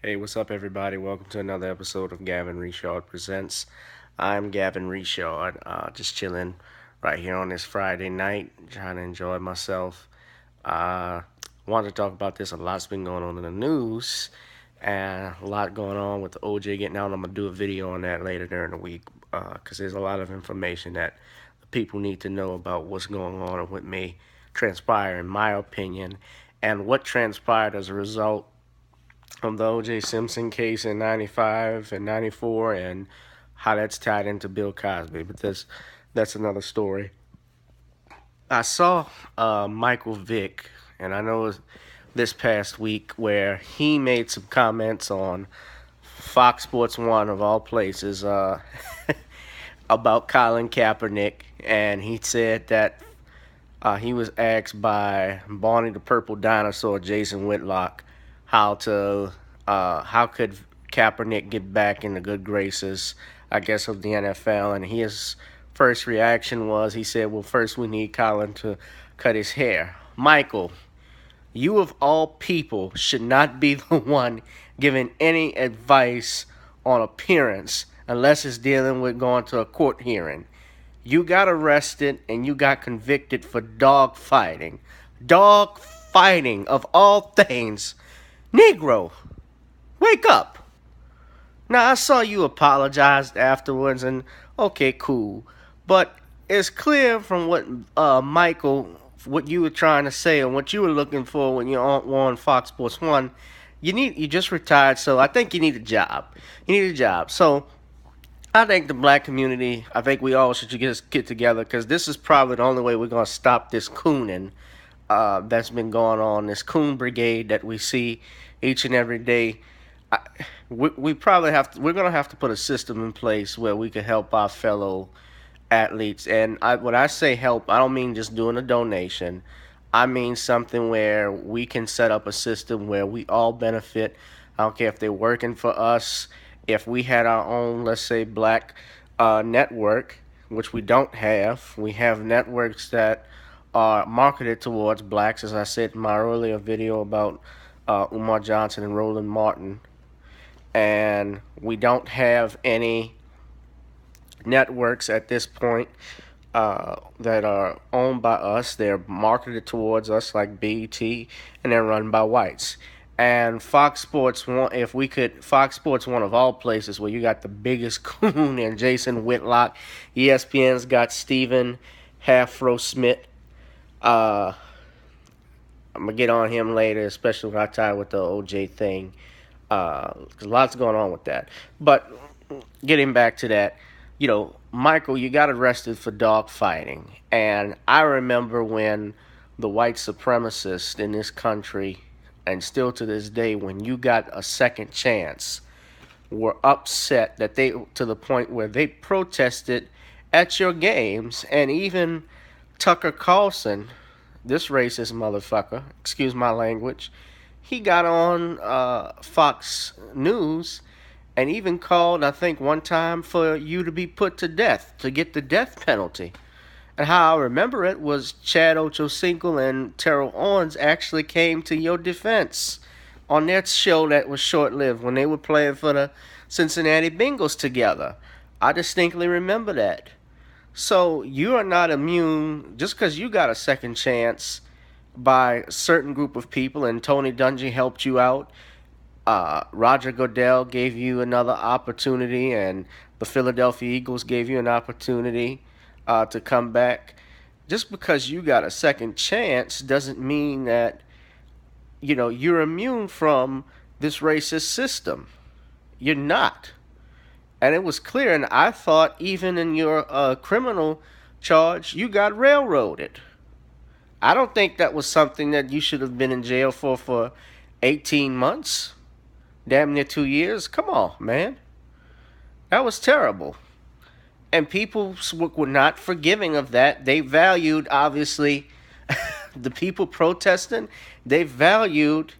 Hey, what's up, everybody? Welcome to another episode of Gavin Richard Presents. I'm Gavin Richard, just chilling right here on this Friday night, trying to enjoy myself. Uh, Wanted to talk about this. A lot's been going on in the news, and a lot going on with the OJ getting out. I'm gonna do a video on that later during the week, because there's a lot of information that the people need to know about what's going on and what may transpire, in my opinion, and what transpired as a result from the O.J. Simpson case in '95 and '94, and how that's tied into Bill Cosby. But that's another story. I saw Michael Vick, and I know this past week where he made some comments on Fox Sports One of all places about Colin Kaepernick, and he said that he was asked by Barney the Purple Dinosaur, Jason Whitlock, how could Kaepernick get back in the good graces, I guess, of the NFL, and his first reaction was he said, "Well, first we need Colin to cut his hair." Michael, you of all people should not be the one giving any advice on appearance unless it's dealing with going to a court hearing. You got arrested and you got convicted for dog fighting. Dog fighting, of all things. Negro, wake up. Now, I saw you apologized afterwards, and okay, cool. But it's clear from what Michael, what you were trying to say and what you were looking for when you were on Fox Sports One. You just retired, so I think you need a job. You need a job. So I think the black community, I think we all should just get together because this is probably the only way we're going to stop this cooning that's been going on, this coon brigade that we see each and every day. I, we probably we're going to have to put a system in place where we can help our fellow athletes. And when I say help, I don't mean just doing a donation. I mean something where we can set up a system where we all benefit. I don't care if they're working for us. If we had our own, let's say, black network, which we don't have, we have networks that are marketed towards blacks, as I said in my earlier video about Umar Johnson and Roland Martin. And we don't have any networks at this point that are owned by us. They're marketed towards us like BET, and they're run by whites. And Fox Sports One, if we could, Fox Sports One of all places where you got the biggest coon and Jason Whitlock. ESPN's got Stephen Halfro Smith. Uh, I'm gonna get on him later, especially when I tie with the OJ thing. Cause lots going on with that. But getting back to that, Michael, you got arrested for dog fighting, and I remember when the white supremacists in this country, and still to this day, when you got a second chance, were upset that they to the point where they protested at your games, and even Tucker Carlson, this racist motherfucker, excuse my language, he got on Fox News and even called, I think, one time for you to be put to death, to get the death penalty. And how I remember it was Chad Ochocinco and Terrell Owens actually came to your defense on their show that was short-lived when they were playing for the Cincinnati Bengals together. I distinctly remember that. So you are not immune just because you got a second chance by a certain group of people, and Tony Dungy helped you out. Roger Goodell gave you another opportunity, and the Philadelphia Eagles gave you an opportunity to come back. Just because you got a second chance doesn't mean that you're immune from this racist system. You're not. And it was clear, and I thought even in your criminal charge, you got railroaded. I don't think that was something that you should have been in jail for 18 months, damn near 2 years. Come on, man. That was terrible. And people were not forgiving of that. They valued, obviously, the people protesting, they valued,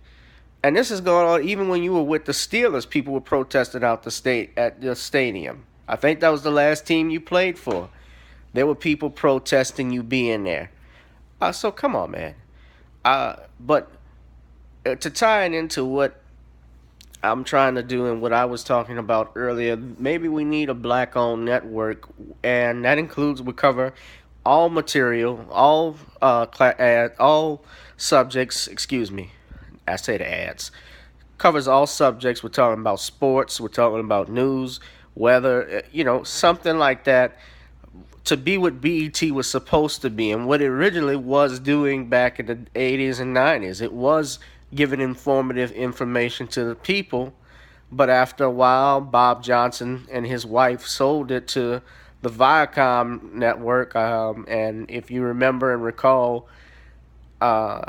and this is going on even when you were with the Steelers, people were protesting out the state at the stadium. I think that was the last team you played for. There were people protesting you being there. So come on, man. But to tie it into what I'm trying to do, and what I was talking about earlier, maybe we need a black owned network, and that includes, we cover all material, all all subjects, excuse me, I say the ads, covers all subjects. We're talking about sports, we're talking about news, weather, something like that, to be what BET was supposed to be and what it originally was doing back in the 80s and 90s. It was giving informative information to the people, but after a while, Bob Johnson and his wife sold it to the Viacom network. And if you remember and recall, uh,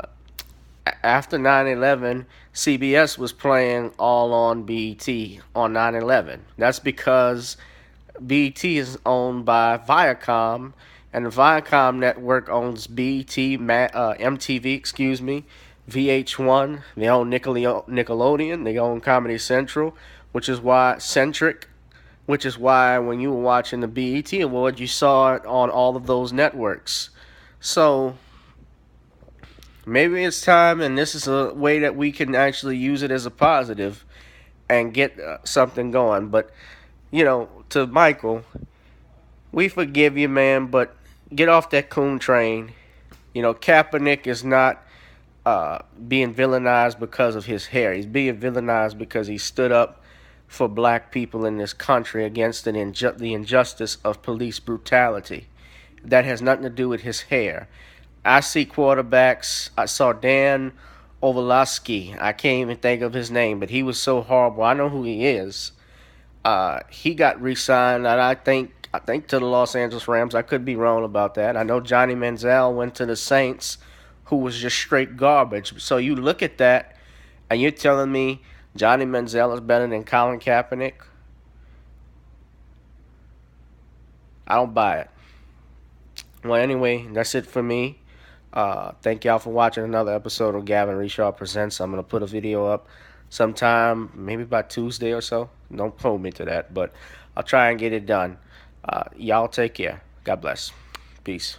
after 9/11, CBS was playing all on BET on 9/11. That's because BET is owned by Viacom, and the Viacom network owns BET, MTV, excuse me, VH1. They own Nickelodeon. They own Comedy Central, which is why when you were watching the BET Award, you saw it on all of those networks. So maybe it's time, and this is a way that we can actually use it as a positive and get something going. But to Michael, we forgive you, man, but get off that coon train. Kaepernick is not being villainized because of his hair. He's being villainized because he stood up for black people in this country against the injustice of police brutality. That has nothing to do with his hair. I see quarterbacks. I saw Dan Orlovsky. I can't even think of his name, but he was so horrible. I know who he is. He got re-signed, and I think to the Los Angeles Rams. I could be wrong about that. I know Johnny Manziel went to the Saints, who was just straight garbage. So you look at that, and you're telling me Johnny Manziel is better than Colin Kaepernick? I don't buy it. Well, anyway, that's it for me. Thank y'all for watching another episode of Gavin Richard Presents. I'm going to put a video up sometime, maybe by Tuesday or so. Don't hold me to that, but I'll try and get it done. Y'all take care. God bless. Peace.